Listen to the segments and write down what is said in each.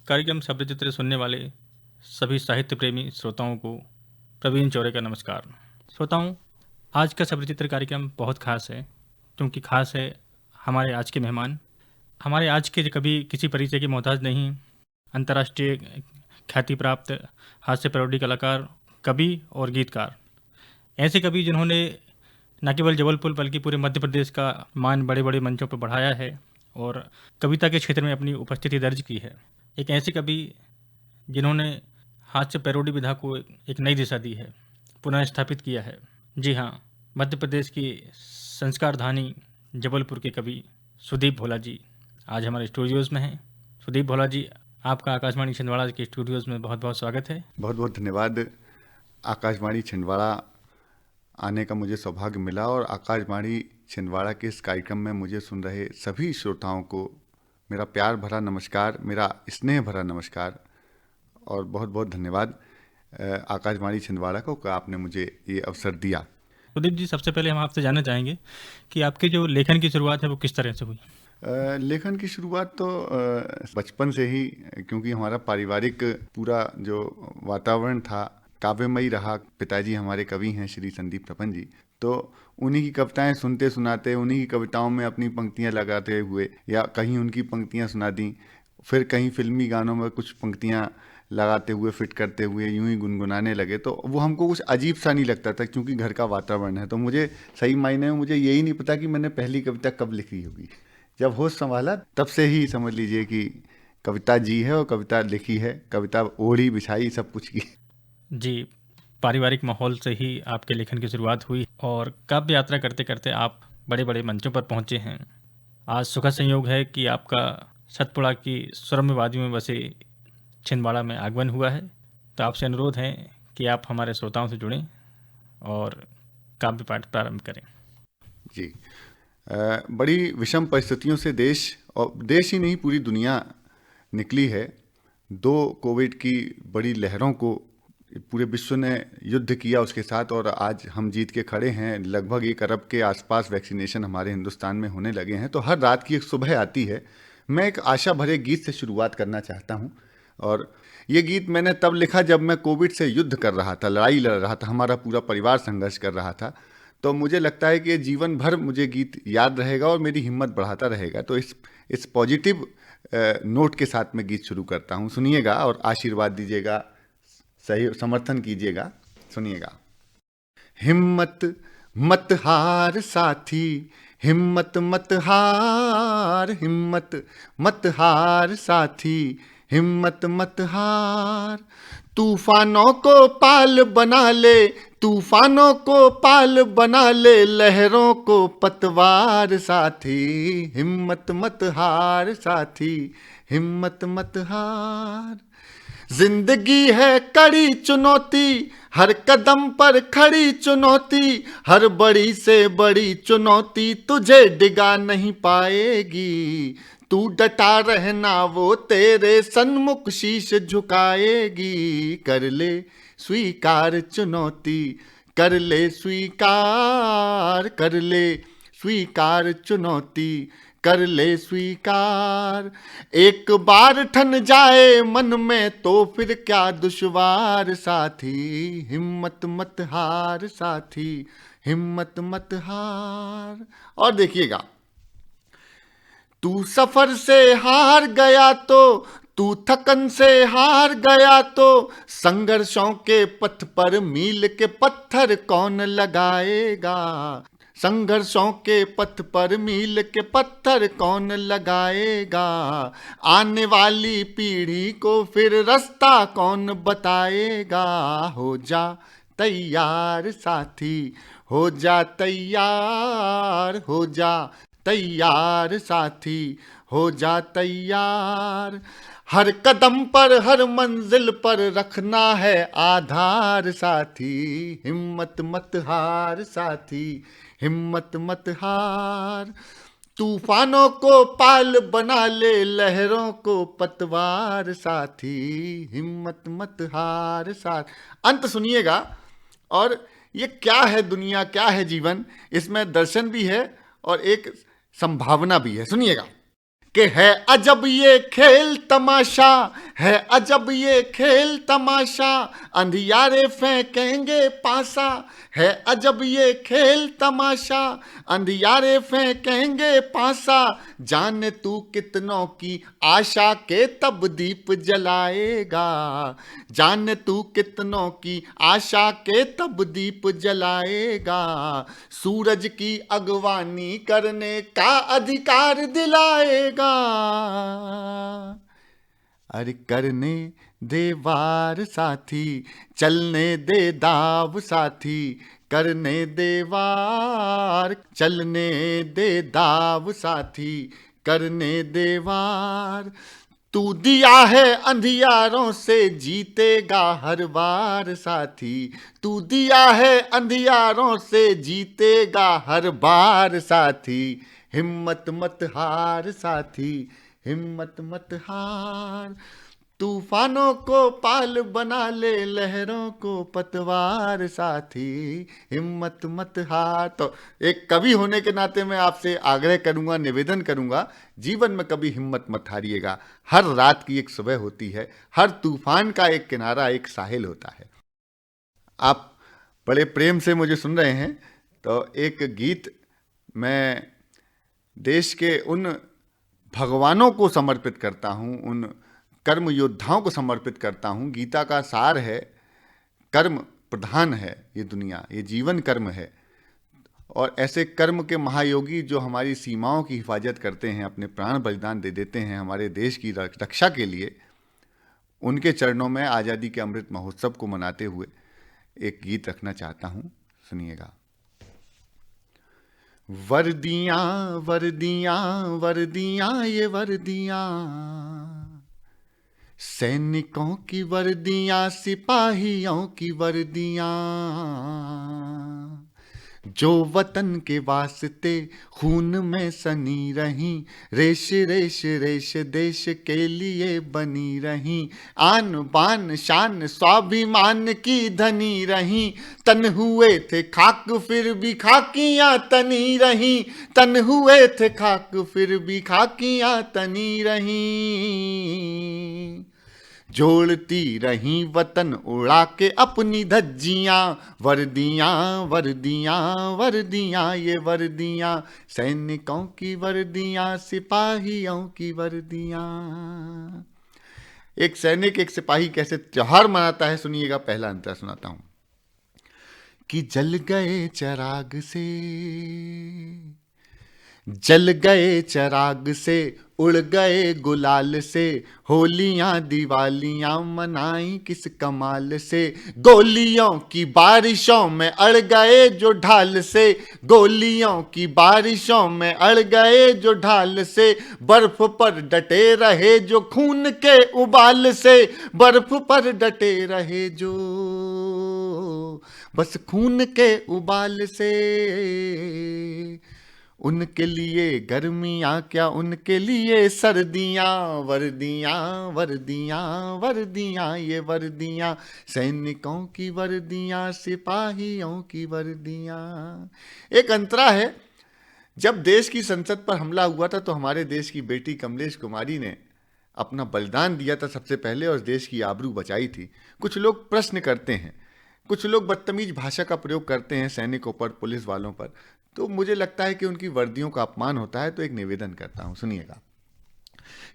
कार्यक्रम शब्दचित्र सुनने वाले सभी साहित्य प्रेमी श्रोताओं को प्रवीण चौरे का नमस्कार। श्रोताओं, आज का शब्दचित्र कार्यक्रम बहुत खास है, क्योंकि खास है हमारे आज के मेहमान। हमारे आज के कभी किसी परिचय के मोहताज नहीं, अंतर्राष्ट्रीय ख्याति प्राप्त हास्य पैरोडी कलाकार, कवि और गीतकार। ऐसे कवि जिन्होंने न केवल जबलपुर बल्कि पूरे मध्य प्रदेश का मान बड़े बड़े मंचों पर बढ़ाया है और कविता के क्षेत्र में अपनी उपस्थिति दर्ज की है। एक ऐसे कवि जिन्होंने हास्य पैरोडी विधा को एक नई दिशा दी है, पुनः स्थापित किया है। जी हाँ, मध्य प्रदेश की संस्कार धानी जबलपुर के कवि सुदीप भोला जी आज हमारे स्टूडियोज़ में हैं। सुदीप भोला जी, आपका आकाशवाणी छिंदवाड़ा के स्टूडियोज़ में बहुत बहुत स्वागत है। बहुत बहुत धन्यवाद। आकाशवाणी छिंदवाड़ा आने का मुझे सौभाग्य मिला और आकाशवाणी छिंदवाड़ा के इस कार्यक्रम में मुझे सुन रहे सभी श्रोताओं को मेरा प्यार भरा नमस्कार, मेरा स्नेह भरा नमस्कार और बहुत बहुत धन्यवाद आकाशवाणी छिंदवाड़ा को कि आपने मुझे ये अवसर दिया। सुदीप जी, सबसे पहले हम आपसे जानना चाहेंगे कि आपके जो लेखन की शुरुआत है वो किस तरह से हुई? लेखन की शुरुआत तो बचपन से ही, क्योंकि हमारा पारिवारिक पूरा जो वातावरण था काव्यमयी रहा। पिताजी हमारे कवि हैं श्री संदीप तपन जी, तो उन्हीं की कविताएं सुनते सुनाते, उन्हीं की कविताओं में अपनी पंक्तियां लगाते हुए या कहीं उनकी पंक्तियां सुना दी, फिर कहीं फिल्मी गानों में कुछ पंक्तियां लगाते हुए फिट करते हुए यूं ही गुनगुनाने लगे, तो वो हमको कुछ अजीब सा नहीं लगता था, क्योंकि घर का वातावरण है। तो मुझे सही मायने में मुझे यही नहीं पता कि मैंने पहली कविता कब लिखी होगी। जब होश संभाला तब से ही समझ लीजिए कि कविता जी है और कविता लिखी है, कविता ओढ़ी बिछाई सब कुछ की। जी, पारिवारिक माहौल से ही आपके लेखन की शुरुआत हुई और काव्य यात्रा करते करते आप बड़े बड़े मंचों पर पहुंचे हैं। आज सुखद संयोग है कि आपका सतपुड़ा की सुरम्य वादियों में बसे छिंदवाड़ा में आगमन हुआ है। तो आपसे अनुरोध है कि आप हमारे श्रोताओं से जुड़ें और काव्य पाठ प्रारंभ करें। जी, बड़ी विषम परिस्थितियों से देश, और देश ही नहीं पूरी दुनिया निकली है। 2 कोविड की बड़ी लहरों को पूरे विश्व ने युद्ध किया उसके साथ, और आज हम जीत के खड़े हैं। लगभग 1 अरब के आसपास वैक्सीनेशन हमारे हिंदुस्तान में होने लगे हैं। तो हर रात की एक सुबह आती है। मैं एक आशा भरे गीत से शुरुआत करना चाहता हूं, और ये गीत मैंने तब लिखा जब मैं कोविड से युद्ध कर रहा था, लड़ाई लड़ रहा था, हमारा पूरा परिवार संघर्ष कर रहा था। तो मुझे लगता है कि ये जीवन भर मुझे गीत याद रहेगा और मेरी हिम्मत बढ़ाता रहेगा। तो इस पॉजिटिव नोट के साथ मैं गीत शुरू करता हूँ। सुनिएगा और आशीर्वाद दीजिएगा, सही समर्थन कीजिएगा। सुनिएगा। हिम्मत मत हार साथी, हिम्मत मत हार, हिम्मत मत हार साथी, हिम्मत मत हार। तूफानों को पाल बना ले, तूफानों को पाल बना ले, लहरों को पतवार साथी, हिम्मत मत हार साथी, हिम्मत मत हार। जिंदगी है कड़ी चुनौती, हर कदम पर खड़ी चुनौती, हर बड़ी से बड़ी चुनौती तुझे डिगा नहीं पाएगी। तू डटा रहना, वो तेरे सन्मुख शीश झुकाएगी। कर ले स्वीकार चुनौती, कर ले स्वीकार, कर ले स्वीकार चुनौती, कर ले स्वीकार। एक बार ठन जाए मन में तो फिर क्या दुश्वार साथी, हिम्मत मत हार साथी, हिम्मत मत हार। और देखिएगा, तू सफर से हार गया तो, तू थकन से हार गया तो, संघर्षों के पथ पर मील के पत्थर कौन लगाएगा। संघर्षों के पथ पर मील के पत्थर कौन लगाएगा। आने वाली पीढ़ी को फिर रास्ता कौन बताएगा। हो जा तैयार साथी, हो जा तैयार, हो जा तैयार साथी, हो जा तैयार। हर कदम पर, हर मंजिल पर रखना है आधार साथी, हिम्मत मत हार साथी, हिम्मत मत हार। तूफानों को पाल बना ले, लहरों को पतवार साथी, हिम्मत मत हार साथ। अंत सुनिएगा। और ये क्या है दुनिया, क्या है जीवन, इसमें दर्शन भी है और एक संभावना भी है। सुनिएगा। कि है अजब ये खेल तमाशा, है अजब ये खेल तमाशा, अंधियारे फेंकेंगे पासा, है अजब ये खेल तमाशा, अंधियारे फेंकेंगे पासा, जाने तू कितनों की आशा के तब दीप जलाएगा, जाने तू कितनों की आशा के तब दीप जलाएगा, सूरज की अगवानी करने का अधिकार दिलाएगा, अरे करने दे वार साथी, चलने दे दाव साथी, करने दे वार, चलने दे दाव साथी, करने दे वार, तू दिया है अंधियारों से जीतेगा हर बार साथी, तू दिया है अंधियारों से जीतेगा हर बार साथी, हिम्मत मत हार साथी, हिम्मत मत हार, तूफानों को पाल बना ले, लहरों को पतवार साथी, हिम्मत मत हार। तो एक कवि होने के नाते मैं आपसे आग्रह करूंगा, निवेदन करूंगा, जीवन में कभी हिम्मत मत हारिएगा। हर रात की एक सुबह होती है, हर तूफान का एक किनारा, एक साहिल होता है। आप बड़े प्रेम से मुझे सुन रहे हैं, तो एक गीत मैं देश के उन भगवानों को समर्पित करता हूं, उन कर्म योद्धाओं को समर्पित करता हूं। गीता का सार है, कर्म प्रधान है ये दुनिया, ये जीवन कर्म है, और ऐसे कर्म के महायोगी जो हमारी सीमाओं की हिफाजत करते हैं, अपने प्राण बलिदान दे देते हैं हमारे देश की रक्षा के लिए, उनके चरणों में आज़ादी के अमृत महोत्सव को मनाते हुए एक गीत रखना चाहता हूं, सुनिएगा। वर्दियां वर्दियां वर्दियां ये वर्दियां, सैनिकों की वर्दियां, सिपाहियों की वर्दियां, जो वतन के वास्ते खून में सनी रही, रेश रेश रेश देश के लिए बनी रही, आन बान शान स्वाभिमान की धनी रही, तन हुए थे खाक फिर भी खाकियां तनी रही, तन हुए थे खाक फिर भी खाकियां तनी रही, जोड़ती रही वतन उड़ा के अपनी धज्जियां, वर्दियां वर्दियां वर्दियां ये वर्दियां, सैनिकों की वर्दियां, सिपाहियों की वर्दियां। एक सैनिक एक सिपाही कैसे त्योहार मनाता है, सुनिएगा। पहला अंतर सुनाता हूं कि जल गए चिराग से, जल गए चिराग से, उड़ गए गुलाल से, होलियां दिवालियां मनाई किस कमाल से, गोलियों की बारिशों में अड़ गए जो ढाल से, गोलियों की बारिशों में अड़ गए जो ढाल से, बर्फ पर डटे रहे जो खून के उबाल से, बर्फ पर डटे रहे जो बस खून के उबाल से, उनके लिए गर्मियां क्या, उनके लिए सर्दियां, वर्दियां वर्दियां वर्दियां ये वर्दियां, सैनिकों की वर्दियां, सिपाहियों की वर्दियां। एक अंतरा है, जब देश की संसद पर हमला हुआ था तो हमारे देश की बेटी कमलेश कुमारी ने अपना बलिदान दिया था सबसे पहले, और देश की आबरू बचाई थी। कुछ लोग प्रश्न करते हैं, कुछ लोग बदतमीज भाषा का प्रयोग करते हैं सैनिकों पर, पुलिस वालों पर, तो मुझे लगता है कि उनकी वर्दियों का अपमान होता है। तो एक निवेदन करता हूं, सुनिएगा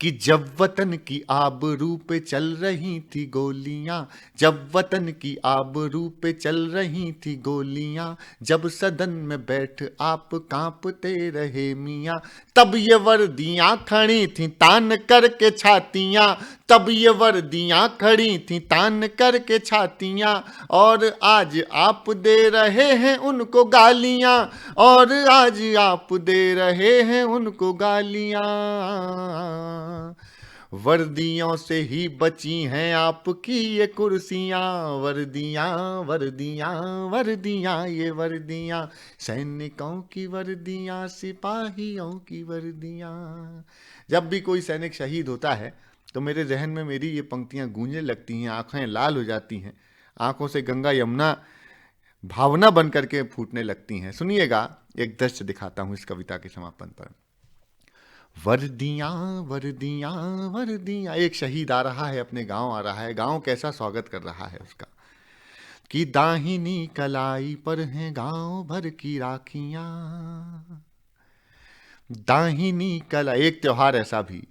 कि जब वतन की आबरू पे चल रही थी गोलियां, जब वतन की आबरू पे चल रही थी गोलियां, जब सदन में बैठ आप कांपते रहे मियां, तब ये वर्दियां खड़ी थी तान करके छातियां, तब ये वर्दियां खड़ी थी तान करके छातियां, और आज आप दे रहे हैं उनको गालियां, और आज आप दे रहे हैं उनको गालियां, वर्दियों से ही बची हैं आपकी ये कुर्सियां, वर्दियां वर्दियां वर्दियां ये वर्दियां, सैनिकों की वर्दियां, सिपाहियों की वर्दियां। जब भी कोई सैनिक शहीद होता है तो मेरे जहन में मेरी ये पंक्तियां गूंजने लगती हैं, आंखें लाल हो जाती हैं, आंखों से गंगा यमुना भावना बन करके फूटने लगती हैं। सुनिएगा, एक दृश्य दिखाता हूं इस कविता के समापन पर। वर्दियां वर्दियां वर्दियां, एक शहीद आ रहा है, अपने गांव आ रहा है, गांव कैसा स्वागत कर रहा है उसका, कि दाहिनी कलाई पर हैं गांव भर की राखियां, दाहिनी कला, एक त्योहार ऐसा भी,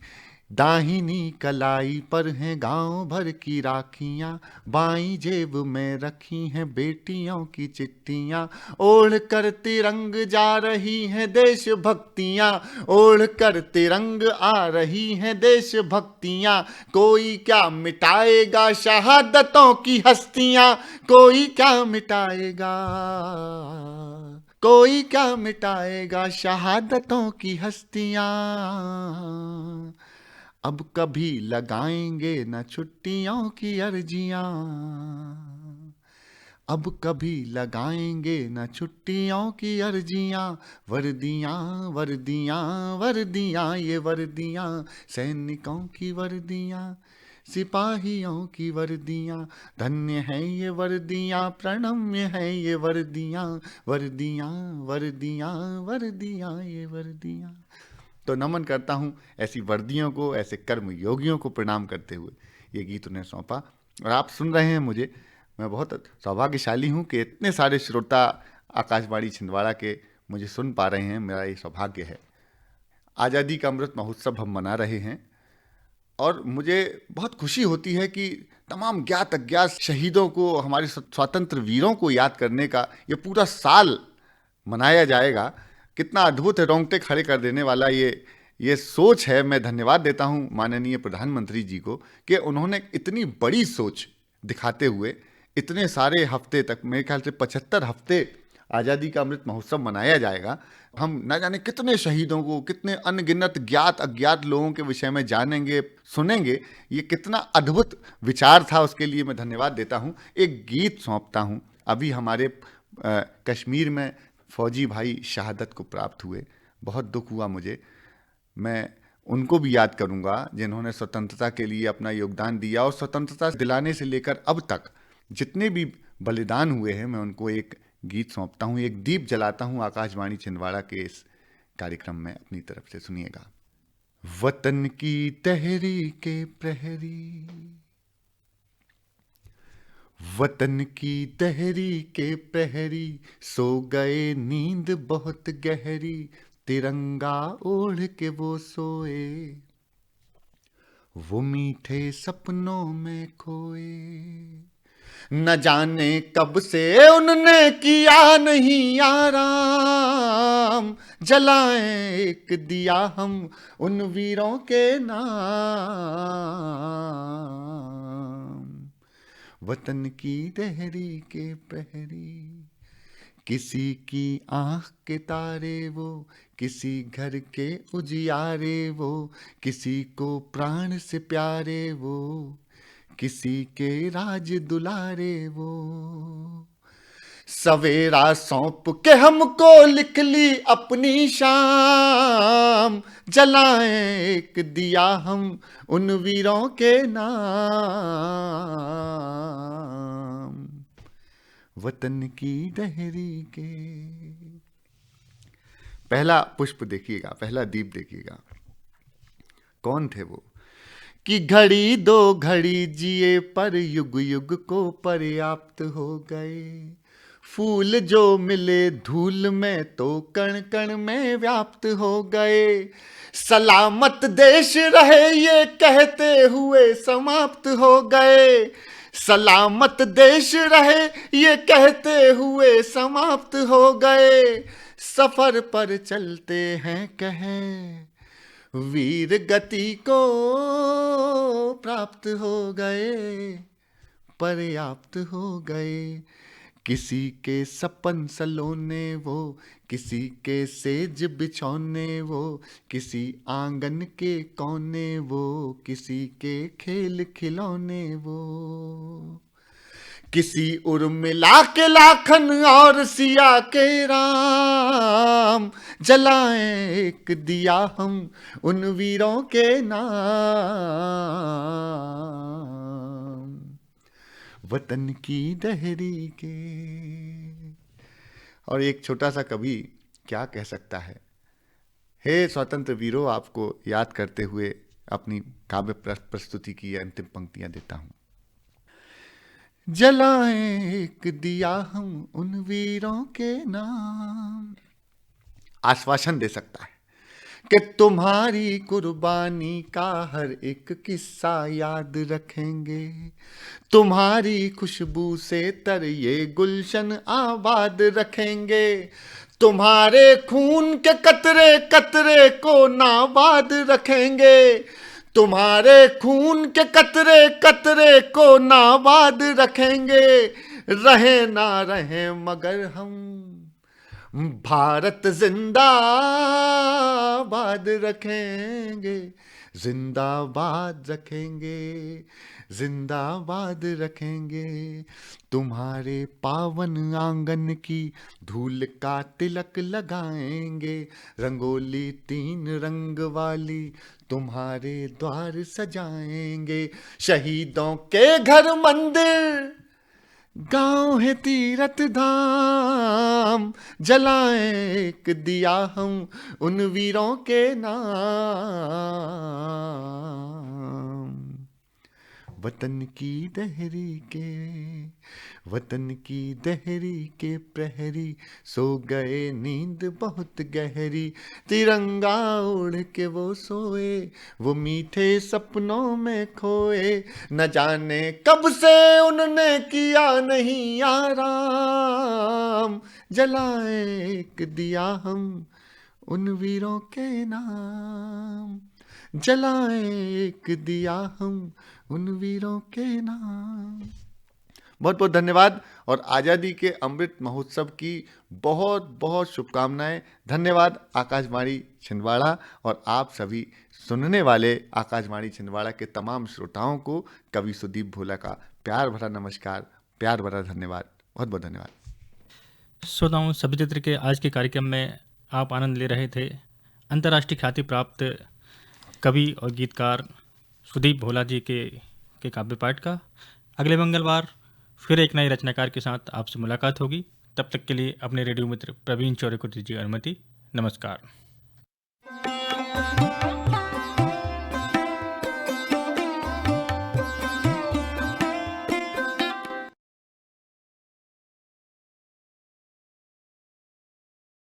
दाहिनी कलाई पर हैं गांव भर की राखियां, बाईं जेब में रखी हैं बेटियों की चिट्ठियां, ओढ़ कर तिरंग जा रही हैं देशभक्तियां, ओढ़ कर तिरंग आ रही हैं देशभक्तियां, कोई क्या मिटाएगा शहादतों की हस्तियां, कोई क्या मिटाएगा, कोई क्या मिटाएगा शहादतों की हस्तियां, अब कभी लगाएंगे न छुट्टियों की अर्जियां, अब कभी लगाएंगे न छुट्टियों की अर्जियां, वर्दियां वर्दियां वर्दियां, ये वर्दियां सैनिकों की वर्दियां, सिपाहियों की वर्दियां, धन्य है ये वर्दियां, प्रणम्य है ये वर्दियां, वर्दियां वर्दियां वर्दियां, ये वर्दियां। तो नमन करता हूँ ऐसी वर्दियों को, ऐसे कर्म योगियों को प्रणाम करते हुए ये गीत उन्हें सौंपा। और आप सुन रहे हैं मुझे, मैं बहुत सौभाग्यशाली हूँ कि इतने सारे श्रोता आकाशवाणी छिंदवाड़ा के मुझे सुन पा रहे हैं, मेरा ये सौभाग्य है। आज़ादी का अमृत महोत्सव हम मना रहे हैं और मुझे बहुत खुशी होती है कि तमाम ज्ञात अज्ञात शहीदों को, हमारे स्वतंत्र वीरों को याद करने का ये पूरा साल मनाया जाएगा। कितना अद्भुत है, रोंगटे खड़े कर देने वाला ये सोच है। मैं धन्यवाद देता हूँ माननीय प्रधानमंत्री जी को कि उन्होंने इतनी बड़ी सोच दिखाते हुए इतने सारे हफ्ते तक, मेरे ख्याल से 75 हफ्ते आज़ादी का अमृत महोत्सव मनाया जाएगा। हम न जाने कितने शहीदों को, कितने अनगिनत ज्ञात अज्ञात लोगों के विषय में जानेंगे, सुनेंगे। ये कितना अद्भुत विचार था, उसके लिए मैं धन्यवाद देता हूँ। एक गीत सौंपता हूँ। अभी हमारे कश्मीर में फौजी भाई शहादत को प्राप्त हुए, बहुत दुख हुआ मुझे। मैं उनको भी याद करूंगा जिन्होंने स्वतंत्रता के लिए अपना योगदान दिया, और स्वतंत्रता दिलाने से लेकर अब तक जितने भी बलिदान हुए हैं, मैं उनको एक गीत सौंपता हूँ, एक दीप जलाता हूँ आकाशवाणी छिंदवाड़ा के इस कार्यक्रम में। अपनी तरफ से सुनिएगा। वतन की तहरीक के प्रहरी, वतन की तहरीक के प्रहरी, सो गए नींद बहुत गहरी, तिरंगा ओढ़ के वो सोए, वो मीठे सपनों में खोए, न जाने कब से उनने किया नहीं आराम, जलाएं एक दिया हम उन वीरों के नाम, वतन की तहरीक के प्रहरी, किसी की आँख के तारे वो, किसी घर के उजियारे वो, किसी को प्राण से प्यारे वो, किसी के राज दुलारे वो, सवेरा सौंप के हमको लिख ली अपनी शाम, जलाएं एक दिया हम उन वीरों के नाम, वतन की तहरीक के। पहला पुष्प देखिएगा, पहला दीप देखिएगा। कौन थे वो? कि घड़ी दो घड़ी जिए पर युग युग को पर्याप्त हो गए, फूल जो मिले धूल में तो कण कण में व्याप्त हो गए, सलामत देश रहे ये कहते हुए समाप्त हो गए, सलामत देश रहे ये कहते हुए समाप्त हो गए, सफर पर चलते हैं कहें वीर गति को प्राप्त हो गए, पर्याप्त हो गए, किसी के सपन सलोने वो, किसी के सेज बिछौने वो, किसी आंगन के कोने वो, किसी के खेल खिलौने वो, किसी उर्मिला के लाखन और सिया के राम, जलाएं एक दिया हम उन वीरों के नाम, वतन की दहरी के। और एक छोटा सा कवि क्या कह सकता है, हे स्वतंत्र वीरों, आपको याद करते हुए अपनी काव्य प्रस्तुति की अंतिम पंक्तियां देता हूं। जलाएं एक दिया हम उन वीरों के नाम, आश्वासन दे सकता है कि तुम्हारी कुर्बानी का हर एक किस्सा याद रखेंगे, तुम्हारी खुशबू से तर ये गुलशन आबाद रखेंगे, तुम्हारे खून के कतरे कतरे को नाबाद रखेंगे, तुम्हारे खून के कतरे कतरे को नाबाद रखेंगे, रहे ना रहे मगर हम भारत जिंदाबाद रखेंगे, जिंदाबाद रखेंगे, जिंदाबाद रखेंगे, तुम्हारे पावन आंगन की धूल का तिलक लगाएंगे, रंगोली 3 रंग वाली तुम्हारे द्वार सजाएंगे, शहीदों के घर मंदिर गांव है तीरथ धाम, जलाएं एक दिया हम उन वीरों के नाम। वतन की दहरी के प्रहरी सो गए नींद बहुत गहरी, तिरंगा उड़ के वो सोए, वो मीठे सपनों में खोए, न जाने कब से उनने किया नहीं आराम, जलाए एक दिया हम उन वीरों के नाम, जलाए एक दिया हम उन वीरों के नाम। बहुत बहुत धन्यवाद और आज़ादी के अमृत महोत्सव की बहुत बहुत शुभकामनाएं। धन्यवाद आकाशवाणी छिंदवाड़ा और आप सभी सुनने वाले आकाशवाणी छिंदवाड़ा के तमाम श्रोताओं को कवि सुदीप भोला का प्यार भरा नमस्कार, प्यार भरा धन्यवाद। बहुत बहुत धन्यवाद। श्रोताओं, सभी चित्र के आज के कार्यक्रम में आप आनंद ले रहे थे अंतर्राष्ट्रीय ख्याति प्राप्त कवि और गीतकार सुदीप भोला जी के काव्य पाठ का। अगले मंगलवार फिर एक नए रचनाकार के साथ आपसे मुलाकात होगी। तब तक के लिए अपने रेडियो मित्र प्रवीण चौरे को दीजिए अनुमति। नमस्कार।